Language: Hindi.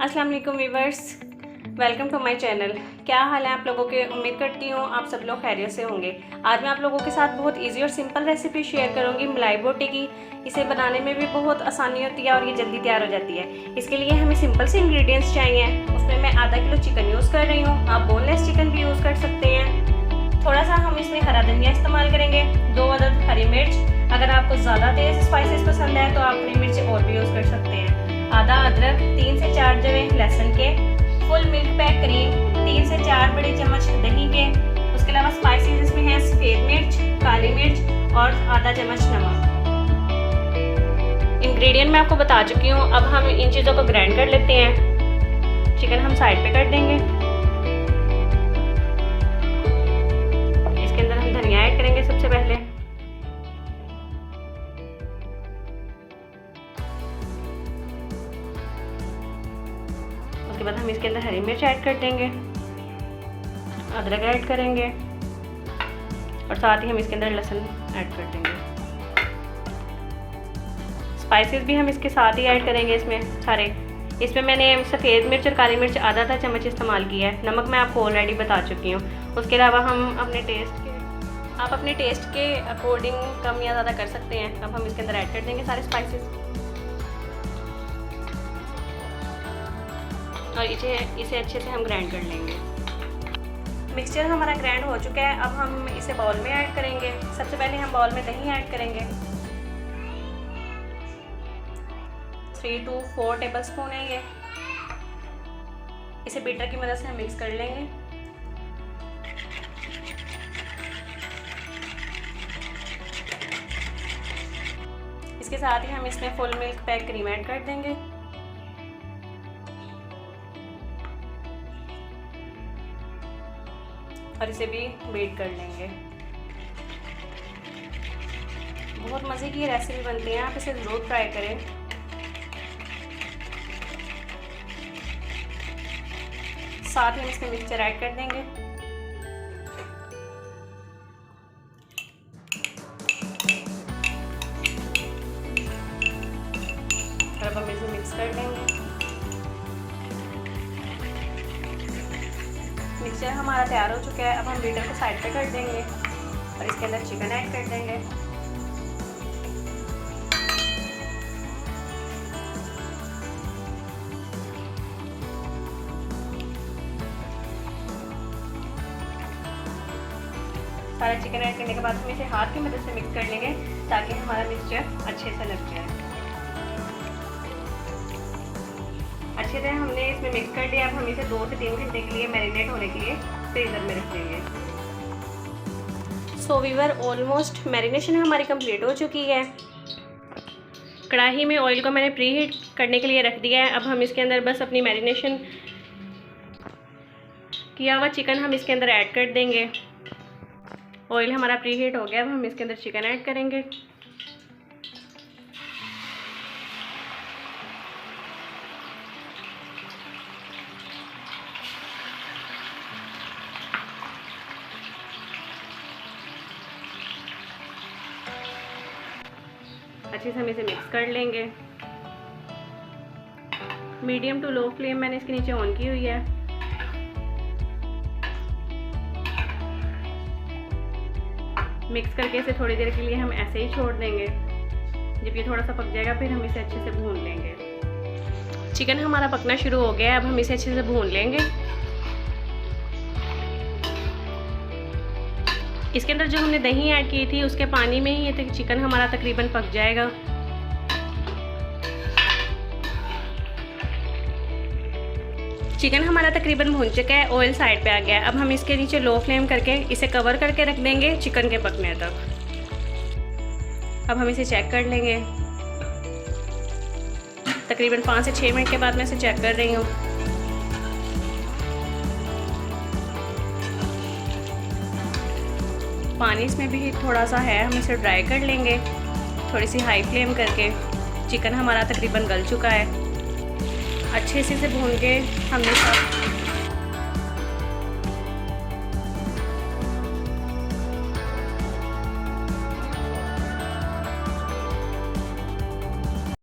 अस्सलाम वालेकुम viewers, welcome to my channel. क्या हाल है आप लोगों के? उम्मीद करती हूँ आप सब लोग खैरियत से होंगे। आज मैं आप लोगों के साथ बहुत इजी और सिंपल रेसिपी शेयर करूँगी मलाई बोटी की। इसे बनाने में भी बहुत आसानी होती है और ये जल्दी तैयार हो जाती है। इसके लिए हमें सिंपल से इंग्रेडिएंट्स चाहिए। उसमें मैं आधा किलो चिकन यूज़ कर रही हूँ, आप बोनलेस चिकन भी यूज़ कर सकते हैं। थोड़ा सा हम इसमें हरा धनिया इस्तेमाल करेंगे, 2 अदद हरी मिर्च। अगर आपको ज़्यादा तेज़ स्पाइसेस पसंद है तो आप हरी मिर्च और भी यूज़ कर सकते हैं। आधा अदरक, 3 से 4 जवे लहसुन के, फुल मिल्क पैक क्रीम, 3 से 4 बड़े चम्मच दही के। उसके अलावा स्पाइसेस इसमें हैं सफ़ेद मिर्च, काली मिर्च और आधा चम्मच नमक। इंग्रेडिएंट मैं आपको बता चुकी हूँ। अब हम इन चीज़ों को ग्राइंड कर लेते हैं। चिकन हम साइड पे कर देंगे। इसके अंदर हम धनिया ऐड करेंगे सबसे पहले। उसके बाद हम इसके अंदर हरी मिर्च ऐड कर देंगे, अदरक ऐड करेंगे और साथ ही हम इसके अंदर लहसुन ऐड कर देंगे। स्पाइसेस भी हम इसके साथ ही ऐड करेंगे इसमें सारे। इसमें मैंने सफ़ेद मिर्च और काली मिर्च आधा चम्मच इस्तेमाल किया है। नमक मैं आपको ऑलरेडी बता चुकी हूँ। उसके अलावा हम आप अपने टेस्ट के अकॉर्डिंग कम या ज़्यादा कर सकते हैं। अब हम इसके अंदर ऐड कर देंगे सारे स्पाइसेस और इसे अच्छे से हम ग्राइंड कर लेंगे। मिक्सचर हमारा ग्राइंड हो चुका है। अब हम इसे बाउल में ऐड करेंगे। सबसे पहले हम बाउल में दही ऐड करेंगे। 3 to 4 टेबलस्पून है ये। इसे बीटर की मदद से हम मिक्स कर लेंगे। इसके साथ ही हम इसमें full milk pack cream add कर देंगे। और इसे भी बीट कर लेंगे। बहुत मज़े की रेसिपी बनती है, आप इसे ज़रूर ट्राई करें। साथ ही हम इसमें मिक्सचर ऐड कर देंगे। और अब हम इसे मिक्स कर लेंगे। मिक्सचर हमारा तैयार हो चुका है। अब हम बीटर को साइड पे कर देंगे और इसके अंदर चिकन ऐड कर देंगे। सारा चिकन ऐड करने के बाद हम इसे हाथ की मदद से मिक्स कर लेंगे ताकि हमारा मिक्सचर अच्छे से लग जाए। अच्छे से हमने इसमें मिक्स कर लिया। अब हम इसे 2 से 3 घंटे के लिए मैरिनेट होने के लिए फ्रीज़र में रख देंगे। सो व्यूअर, ऑलमोस्ट मैरिनेशन हमारी कंप्लीट हो चुकी है। कढ़ाई में ऑयल को मैंने प्री हीट करने के लिए रख दिया है। अब हम इसके अंदर बस अपनी मैरिनेशन किया हुआ चिकन हम इसके अंदर ऐड कर देंगे। ऑयल हमारा प्री हीट हो गया। अब हम इसके अंदर चिकन ऐड करेंगे। अच्छे से हम इसे मिक्स कर लेंगे। मीडियम टू लो फ्लेम मैंने इसके नीचे ऑन की हुई है। मिक्स करके इसे थोड़ी देर के लिए हम ऐसे ही छोड़ देंगे। जब ये थोड़ा सा पक जाएगा फिर हम इसे अच्छे से भून लेंगे। चिकन हमारा पकना शुरू हो गया है। अब हम इसे अच्छे से भून लेंगे। इसके अंदर जो हमने दही ऐड की थी उसके पानी में ही ये चिकन हमारा तकरीबन पक जाएगा। चिकन हमारा तकरीबन भून चुका है। ऑयल साइड पे आ गया है। अब हम इसके नीचे लो फ्लेम करके इसे कवर करके रख देंगे चिकन के पकने तक। अब हम इसे चेक कर लेंगे। तकरीबन 5 से 6 मिनट के बाद मैं इसे चेक कर रही हूँ। पानी इसमें भी थोड़ा सा है, हम इसे ड्राई कर लेंगे थोड़ी सी हाई फ्लेम करके। चिकन हमारा तकरीबन गल चुका है। अच्छे से इसे भून के हमने सब